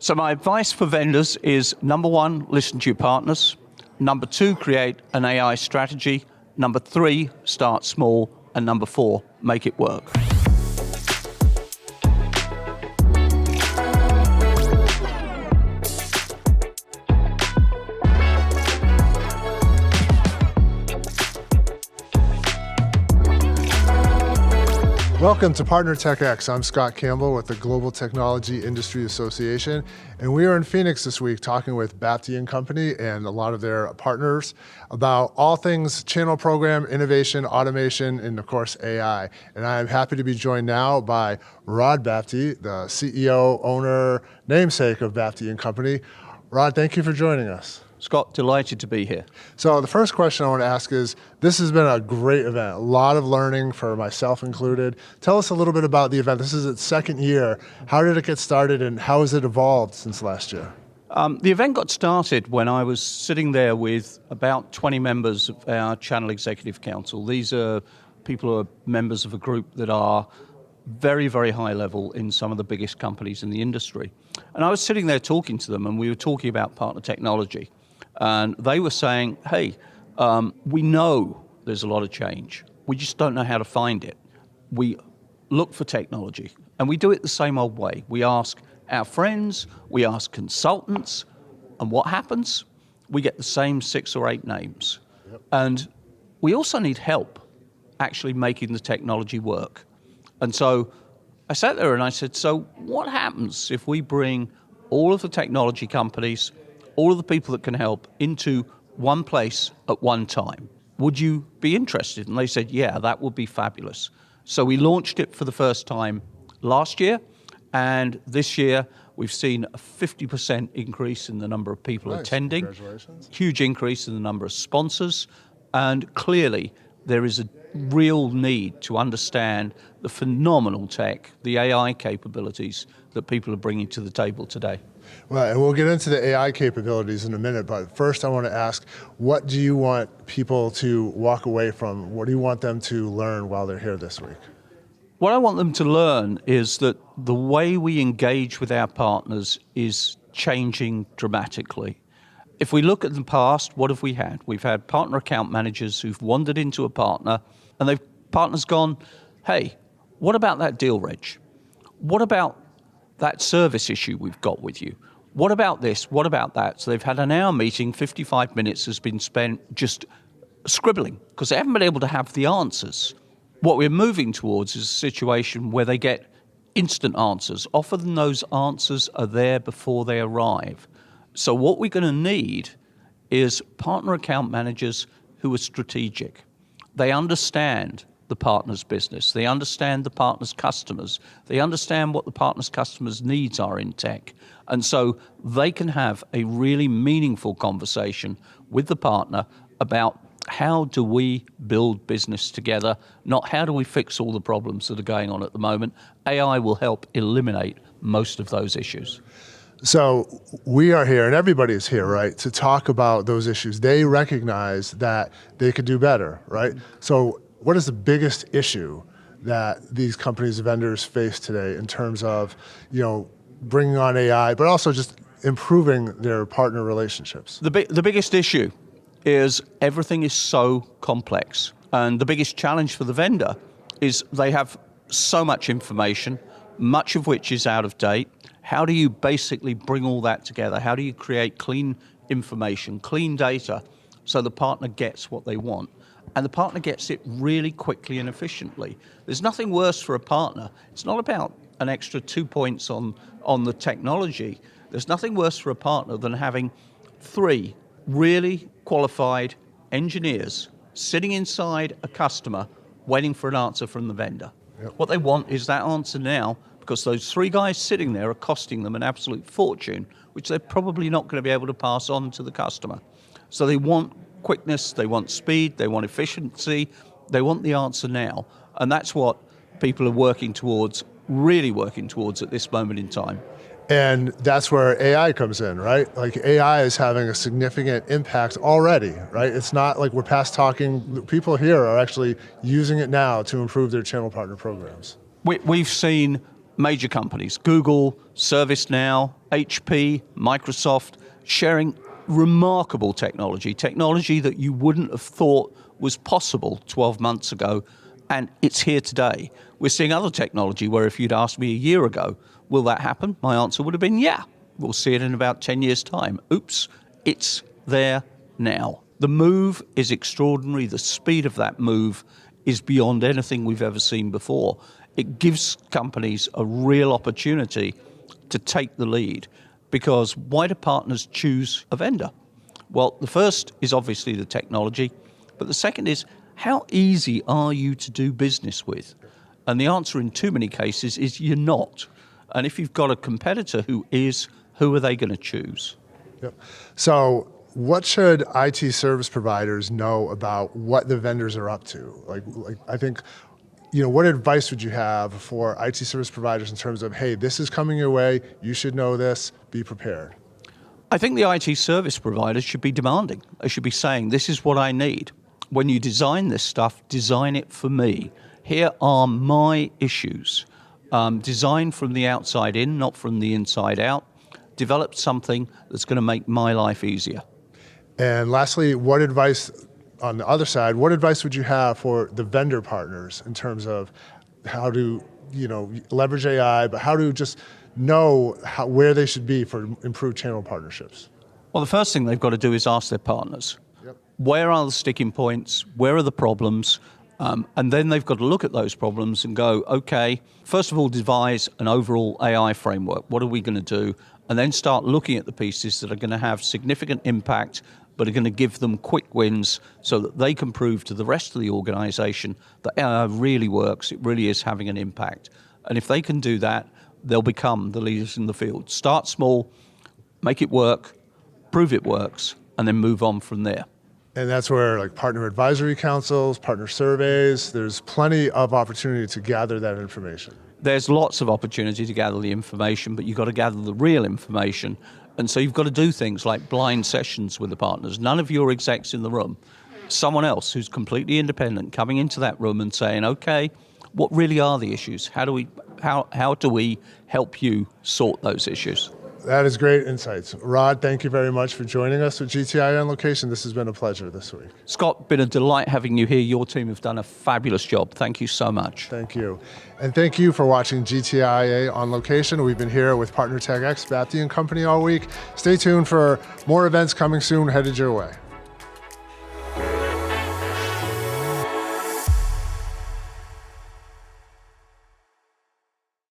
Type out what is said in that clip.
So my advice for vendors is, number one, listen to your partners. Number two, create an AI strategy. Number three, start small. And number four, make it work. Welcome to Partner Tech X. I'm Scott Campbell with the Global Technology Industry Association, and we are in Phoenix this week talking with Baptie Company and a lot of their partners about all things channel program, innovation, automation, and of course AI. And I am happy to be joined now by Rod Baptie, the CEO, owner, namesake of Baptie Company. Rod, thank you for joining us. Scott, delighted to be here. So the first question I want to ask is, this has been a great event, a lot of learning for myself included. Tell us a little bit about the event. This is its second year. How did it get started and how has it evolved since last year? The event got started when I was sitting there with about 20 members of our Channel Executive Council. These are people who are members of a group that are very, very high level in some of the biggest companies in the industry. And I was sitting there talking to them and we were talking about partner technology. And they were saying, hey, we know there's a lot of change. We just don't know how to find it. We look for technology, and we do it the same old way. We ask our friends, we ask consultants, and what happens? We get the same 6 or 8 names. Yep. And we also need help actually making the technology work. And so I sat there and I said, so what happens if we bring all of the technology companies, all of the people that can help into one place at one time? Would you be interested? And they said, yeah, that would be fabulous. So we launched it for the first time last year, and this year we've seen a 50% increase in the number of people attending. Congratulations. Huge increase in the number of sponsors, and clearly there is a real need to understand the phenomenal tech, the AI capabilities that people are bringing to the table today. Well, and we'll get into the AI capabilities in a minute, but first I want to ask, what do you want people to walk away from? What do you want them to learn while they're here this week? What I want them to learn is that the way we engage with our partners is changing dramatically. If we look at the past, what have we had? We've had partner account managers who've wandered into a partner and partner's gone, hey, what about that deal, Reg? What about that service issue we've got with you? What about this? What about that? So they've had an hour meeting, 55 minutes has been spent just scribbling because they haven't been able to have the answers. What we're moving towards is a situation where they get instant answers. Often those answers are there before they arrive. So what we're going to need is partner account managers who are strategic. They understand the partner's business. They understand the partner's customers. They understand what the partner's customers' needs are in tech. And so they can have a really meaningful conversation with the partner about how do we build business together, not how do we fix all the problems that are going on at the moment. AI will help eliminate most of those issues. So we are here, and everybody is here, right, to talk about those issues. They recognize that they could do better, right? So what is the biggest issue that these companies, vendors face today in terms of, bringing on AI, but also just improving their partner relationships? The biggest issue is everything is so complex. And the biggest challenge for the vendor is they have so much information, much of which is out of date. How do you basically bring all that together? How do you create clean information, clean data, so the partner gets what they want? And the partner gets it really quickly and efficiently. There's nothing worse for a partner. It's not about an extra 2 points on the technology. There's nothing worse for a partner than having 3 really qualified engineers sitting inside a customer waiting for an answer from the vendor. Yep. What they want is that answer now, because those 3 guys sitting there are costing them an absolute fortune, which they're probably not going to be able to pass on to the customer. So they want quickness, they want speed, they want efficiency, they want the answer now. And that's what people are working towards, really working towards at this moment in time. And that's where AI comes in, right? Like AI is having a significant impact already, right? It's not like we're past talking. People here are actually using it now to improve their channel partner programs. We've seen major companies, Google, ServiceNow, HP, Microsoft, sharing remarkable technology that you wouldn't have thought was possible 12 months ago, and it's here today. We're seeing other technology where if you'd asked me a year ago, will that happen? My answer would have been, yeah, we'll see it in about 10 years' time. Oops, it's there now. The move is extraordinary. The speed of that move is beyond anything we've ever seen before. It gives companies a real opportunity to take the lead, because why do partners choose a vendor? Well, the first is obviously the technology, but the second is, how easy are you to do business with? And the answer in too many cases is you're not. And if you've got a competitor who is, who are they going to choose? Yep. So what should IT service providers know about what the vendors are up to? Like I think, what advice would you have for IT service providers in terms of, hey, this is coming your way, you should know this, be prepared? I think the IT service providers should be demanding. They should be saying, this is what I need. When you design this stuff, design it for me. Here are my issues. Design from the outside in, not from the inside out. Develop something that's going to make my life easier. And lastly, what advice, on the other side, what advice would you have for the vendor partners in terms of how to, leverage AI, but how to just know where they should be for improved channel partnerships? Well, the first thing they've got to do is ask their partners. Yep. Where are the sticking points? Where are the problems? And then they've got to look at those problems and go, okay, first of all, devise an overall AI framework. What are we going to do? And then start looking at the pieces that are going to have significant impact, but are going to give them quick wins so that they can prove to the rest of the organization that AI really works, it really is having an impact. And if they can do that, they'll become the leaders in the field. Start small, make it work, prove it works, and then move on from there. And that's where partner advisory councils, partner surveys, there's plenty of opportunity to gather that information. There's lots of opportunity to gather the information, but you've got to gather the real information. And so you've got to do things like blind sessions with the partners. None of your execs in the room. Someone else who's completely independent coming into that room and saying, okay, what really are the issues? How do we help you sort those issues? That is great insights. Rod, thank you very much for joining us with GTI on Location. This has been a pleasure this week. Scott, been a delight having you here. Your team have done a fabulous job. Thank you so much. Thank you. And thank you for watching GTIA on Location. We've been here with Partner TechX, Baptie Company all week. Stay tuned for more events coming soon headed your way.